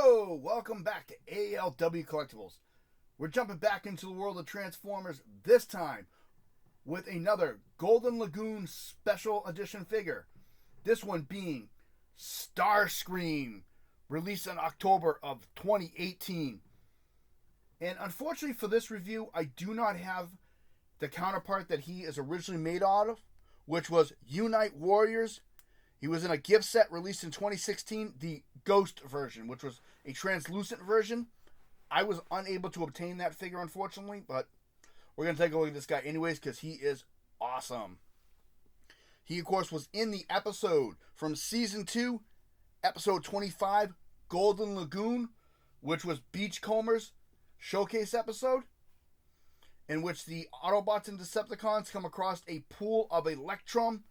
Hello! Welcome back to ALW Collectibles. We're jumping back into the world of Transformers, this time with another Golden Lagoon Special Edition figure. This one being Starscream, released in October of 2018. And unfortunately for this review, I do not have the counterpart that he is originally made out of, which was Unite Warriors. He was in a gift set released in 2016, the Ghost version, which was a translucent version. I was unable to obtain that figure, unfortunately, but we're going to take a look at this guy anyways because he is awesome. He, of course, was in the episode from Season 2, Episode 25, Golden Lagoon, which was Beachcomber's showcase episode, in which the Autobots and Decepticons come across a pool of Electrum,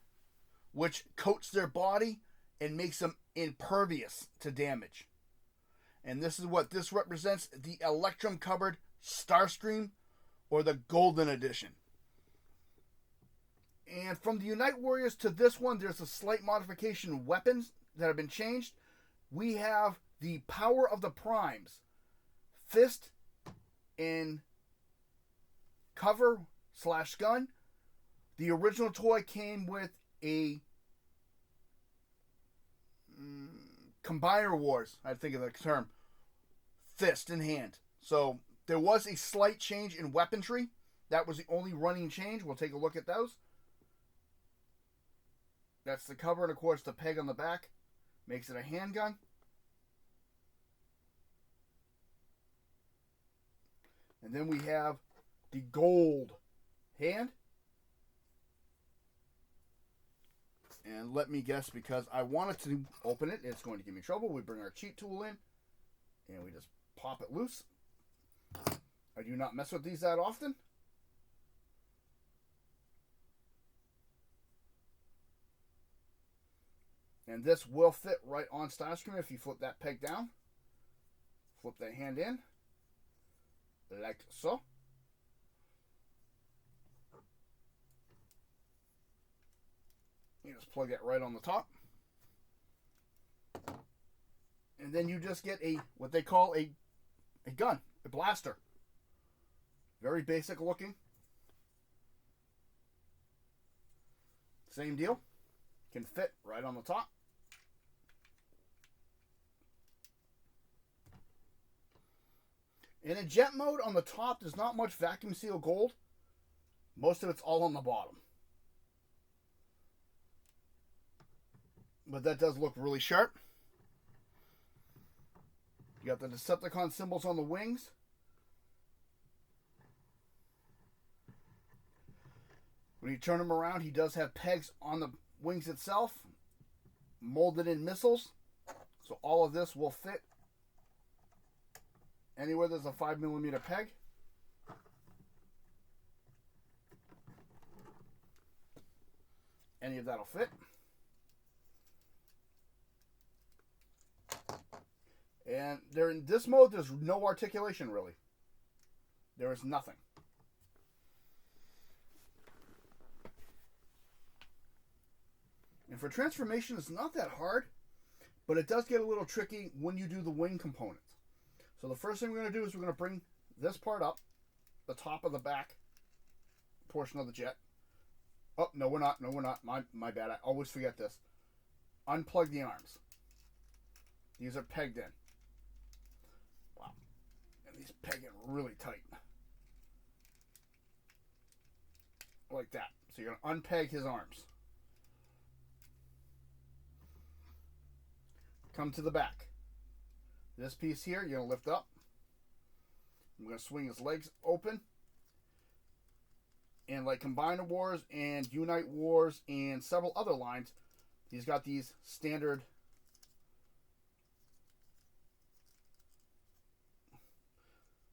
which coats their body and makes them impervious to damage. And this is what this represents, the Electrum-covered Starscream, or the Golden Edition. And from the Unite Warriors to this one, there's a slight modification in weapons that have been changed. We have the Power of the Primes, fist in cover/gun. The original toy came with a Combiner Wars, I think of the term, fist in hand. So there was a slight change in weaponry. That was the only running change. We'll take a look at those. That's the cover, and of course the peg on the back makes it a handgun. And then we have the gold hand. And let me guess, because I wanted to open it, it's going to give me trouble. We bring our cheat tool in, and we just pop it loose. I do not mess with these that often. And this will fit right on Starscream if you flip that peg down. Flip that hand in, like so. You just plug that right on the top. And then you just get what they call a gun, a blaster. Very basic looking. Same deal. Can fit right on the top. In a jet mode, on the top, there's not much vacuum seal gold. Most of it's all on the bottom. But that does look really sharp. You got the Decepticon symbols on the wings. When you turn him around, he does have pegs on the wings itself, molded in missiles. So all of this will fit anywhere there's a 5mm peg. Any of that'll fit. And there in this mode, there's no articulation, really. There is nothing. And for transformation, it's not that hard, but it does get a little tricky when you do the wing components. So the first thing we're going to do is we're going to bring this part up, the top of the back portion of the jet. Oh, no, we're not. No, we're not. My bad. I always forget this. Unplug the arms. These are pegged in. Wow. And these peg in really tight. Like that. So you're going to unpeg his arms. Come to the back. This piece here, you're going to lift up. I'm going to swing his legs open. And like Combiner Wars and Unite Wars and several other lines, he's got these standard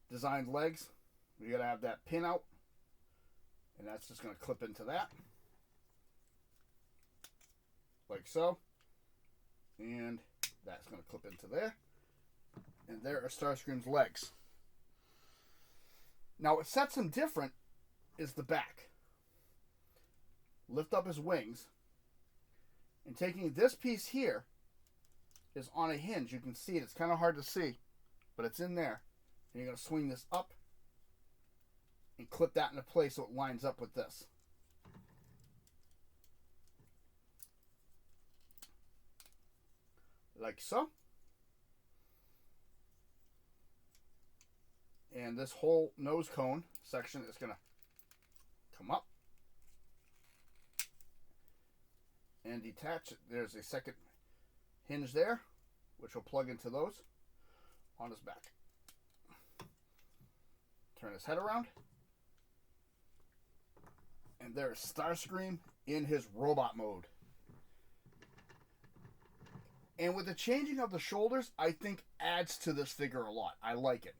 designed legs. You got to have that pin out. And that's just going to clip into that. Like so. And that's going to clip into there. And there are Starscream's legs. Now, what sets him different is the back. Lift up his wings. And taking this piece here is on a hinge. You can see it. It's kind of hard to see, but it's in there. And you're going to swing this up and clip that into place so it lines up with this. Like so. And this whole nose cone section is going to come up and detach it. There's a second hinge there, which will plug into those on his back. Turn his head around. And there's Starscream in his robot mode. And with the changing of the shoulders, I think adds to this figure a lot. I like it.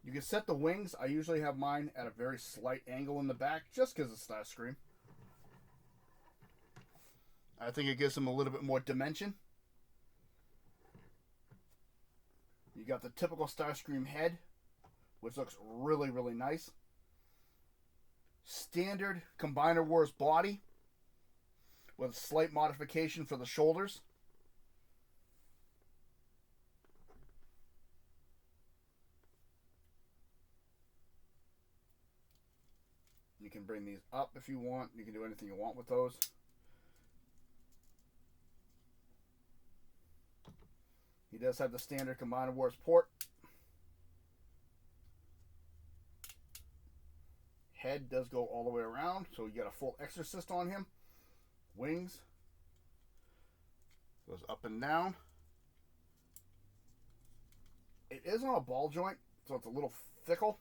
You can set the wings. I usually have mine at a very slight angle in the back just because of Starscream. I think it gives him a little bit more dimension. You got the typical Starscream head, which looks really, really nice. Standard Combiner Wars body with a slight modification for the shoulders. You can bring these up if you want. You can do anything you want with those. He does have the standard Combiner Wars port. Head does go all the way around, so you got a full exorcist on him. Wings. Goes up and down. It is on a ball joint, so it's a little fickle.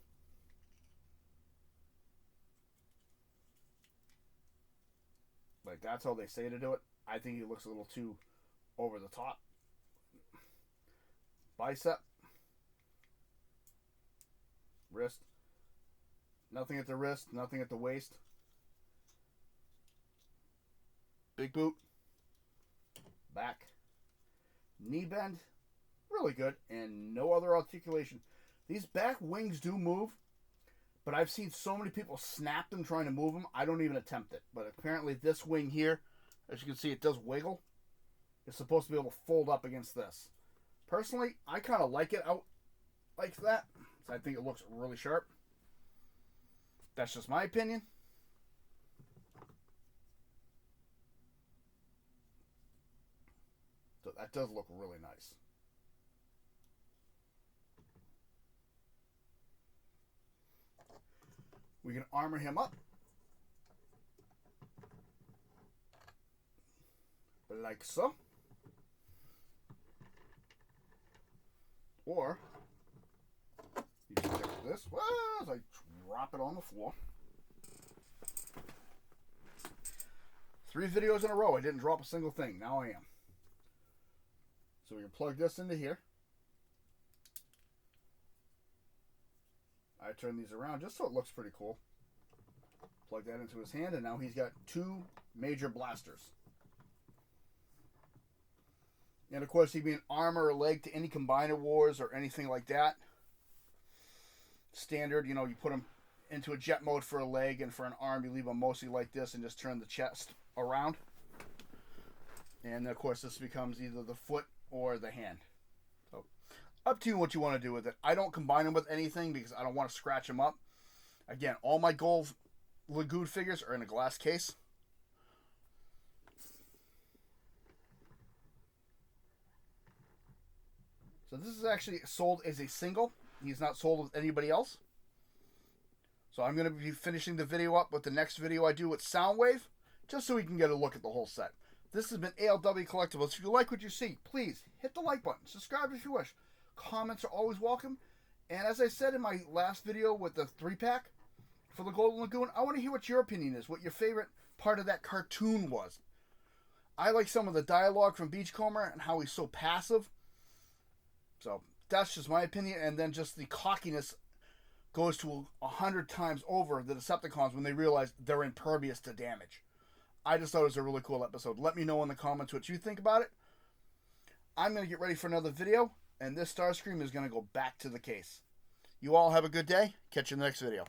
Like, that's how they say to do it. I think he looks a little too over the top. Bicep. Wrist. Nothing at the wrist, nothing at the waist. Big boot. Back. Knee bend. Really good. And no other articulation. These back wings do move, but I've seen so many people snap them trying to move them, I don't even attempt it. But apparently this wing here, as you can see, it does wiggle. It's supposed to be able to fold up against this. Personally, I kind of like it out like that. So I think it looks really sharp. That's just my opinion. So that does look really nice. We can armor him up. Like so. Or you can take this as I drop it on the floor. 3 videos in a row, I didn't drop a single thing. Now I am. So we can plug this into here. I turn these around just so it looks pretty cool. Plug that into his hand, and now he's got 2 major blasters. And of course, he'd be an arm or a leg to any Combiner Wars or anything like that. Standard, you know, you put him into a jet mode for a leg, and for an arm, you leave him mostly like this and just turn the chest around. And of course, this becomes either the foot or the hand. So, up to you what you want to do with it. I don't combine them with anything because I don't want to scratch them up. Again, all my Golden Lagoon figures are in a glass case. So this is actually sold as a single. He's not sold with anybody else. So I'm going to be finishing the video up with the next video I do with Soundwave, just so we can get a look at the whole set. This has been ALW Collectibles. If you like what you see, please hit the like button. Subscribe if you wish. Comments are always welcome. And as I said in my last video with the 3-pack for the Golden Lagoon, I want to hear what your opinion is, what your favorite part of that cartoon was. I like some of the dialogue from Beachcomber and how he's so passive. So that's just my opinion. And then just the cockiness goes to 100 times over the Decepticons when they realize they're impervious to damage. I just thought it was a really cool episode. Let me know in the comments what you think about it. I'm going to get ready for another video, and this Starscream is going to go back to the case. You all have a good day. Catch you in the next video.